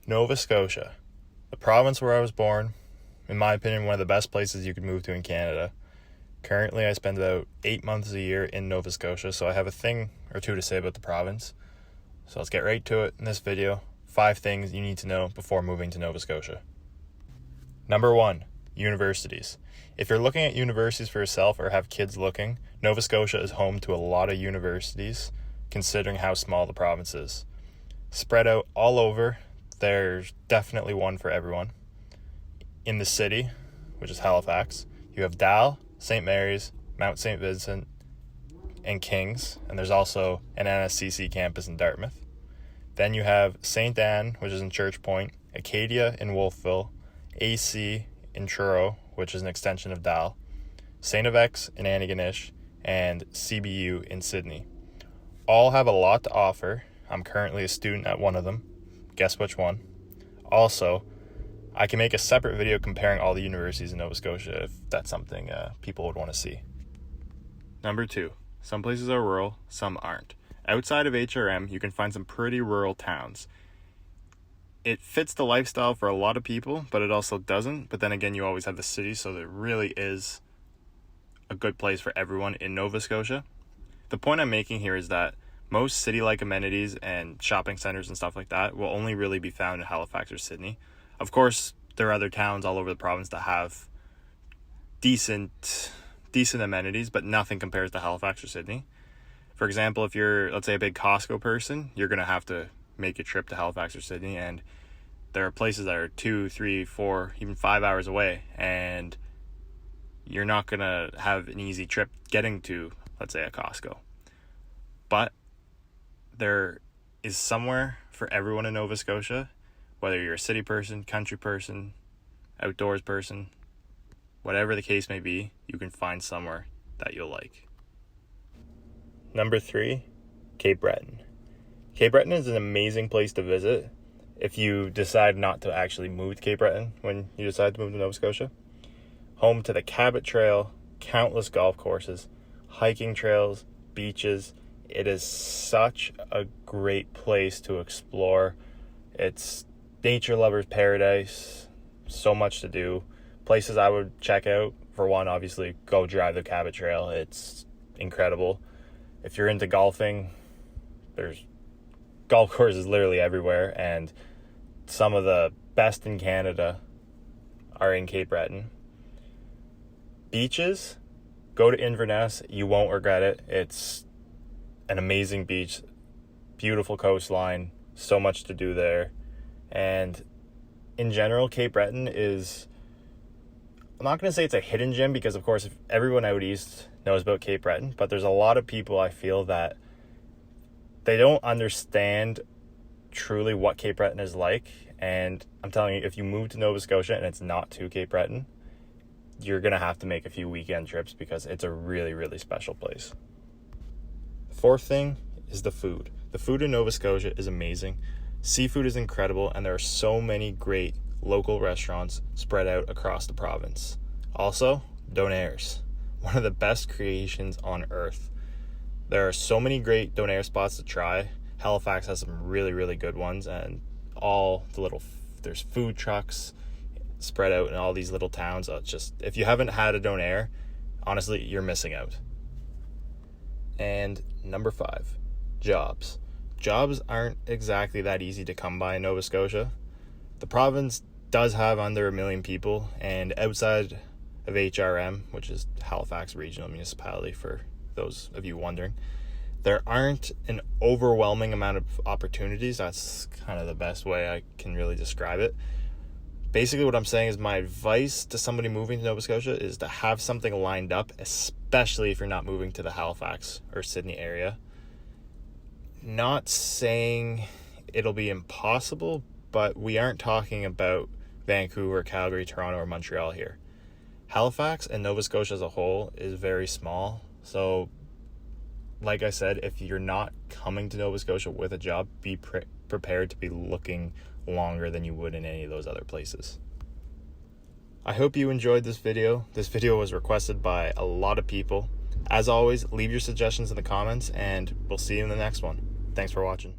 Nova Scotia, the province where I was born, in my opinion, one of the best places you could move to in Canada. Currently, I spend about 8 months a year in Nova Scotia, so I have a thing or two to say about the province. So let's get right to it in this video. 5 things you need to know before moving to Nova Scotia. Number 1, universities. If you're looking at universities for yourself or have kids looking, Nova Scotia is home to a lot of universities, considering how small the province is. Spread out all over, there's definitely one for everyone. In the city, which is Halifax, you have Dal, St. Mary's, Mount St. Vincent, and King's, and there's also an NSCC campus in Dartmouth. Then you have St. Anne, which is in Church Point, Acadia in Wolfville, AC in Truro, which is an extension of Dal, St. FX in Antigonish, and CBU in Sydney. All have a lot to offer. I'm currently a student at one of them. Guess which one? Also, I can make a separate video comparing all the universities in Nova Scotia if that's something people would want to see. Number 2, some places are rural, some aren't. Outside of HRM, you can find some pretty rural towns. It fits the lifestyle for a lot of people, but it also doesn't. But then again, you always have the city, so there really is a good place for everyone in Nova Scotia. The point I'm making here is that most city-like amenities and shopping centers and stuff like that will only really be found in Halifax or Sydney. Of course, there are other towns all over the province that have decent amenities, but nothing compares to Halifax or Sydney. For example, if you're, let's say, a big Costco person, you're going to have to make a trip to Halifax or Sydney, and there are places that are 2, 3, 4, even 5 hours away, and you're not going to have an easy trip getting to, let's say, a Costco. But there is somewhere for everyone in Nova Scotia, whether you're a city person, country person, outdoors person, whatever the case may be, you can find somewhere that you'll like. Number 3, Cape Breton. Cape Breton is an amazing place to visit if you decide not to actually move to Cape Breton when you decide to move to Nova Scotia. Home to the Cabot Trail, countless golf courses, hiking trails, beaches. It is such a great place to explore. It's nature lover's paradise, so much to do. Places I would check out, for one, obviously, go drive the Cabot Trail. It's incredible. If you're into golfing, there's golf courses literally everywhere, and some of the best in Canada are in Cape Breton. Beaches, go to Inverness. You won't regret it. It's an amazing beach, beautiful coastline, so much to do there. And in general, Cape Breton is, I'm not going to say it's a hidden gem because, of course, everyone out east knows about Cape Breton, but there's a lot of people I feel that they don't understand truly what Cape Breton is like. And I'm telling you, if you move to Nova Scotia and it's not to Cape Breton, you're going to have to make a few weekend trips because it's a really, really special place. The 4th thing is the food. The food in Nova Scotia is amazing. Seafood is incredible, and there are so many great local restaurants spread out across the province. Also, donaires, one of the best creations on earth. There are so many great donaire spots to try. Halifax has some really, really good ones, and there's food trucks spread out in all these little towns. It's just, if you haven't had a donaire, honestly, you're missing out. And number 5, jobs. Jobs aren't exactly that easy to come by in Nova Scotia. The province does have under 1 million people, and outside of HRM, which is Halifax Regional Municipality for those of you wondering, there aren't an overwhelming amount of opportunities. That's kind of the best way I can really describe it. Basically, what I'm saying is my advice to somebody moving to Nova Scotia is to have something lined up, especially if you're not moving to the Halifax or Sydney area. Not saying it'll be impossible, but we aren't talking about Vancouver, Calgary, Toronto, or Montreal here. Halifax and Nova Scotia as a whole is very small. So, like I said, if you're not coming to Nova Scotia with a job, be prepared to be looking longer than you would in any of those other places. I hope you enjoyed this video. This video was requested by a lot of people. As always, leave your suggestions in the comments, and we'll see you in the next one. Thanks for watching.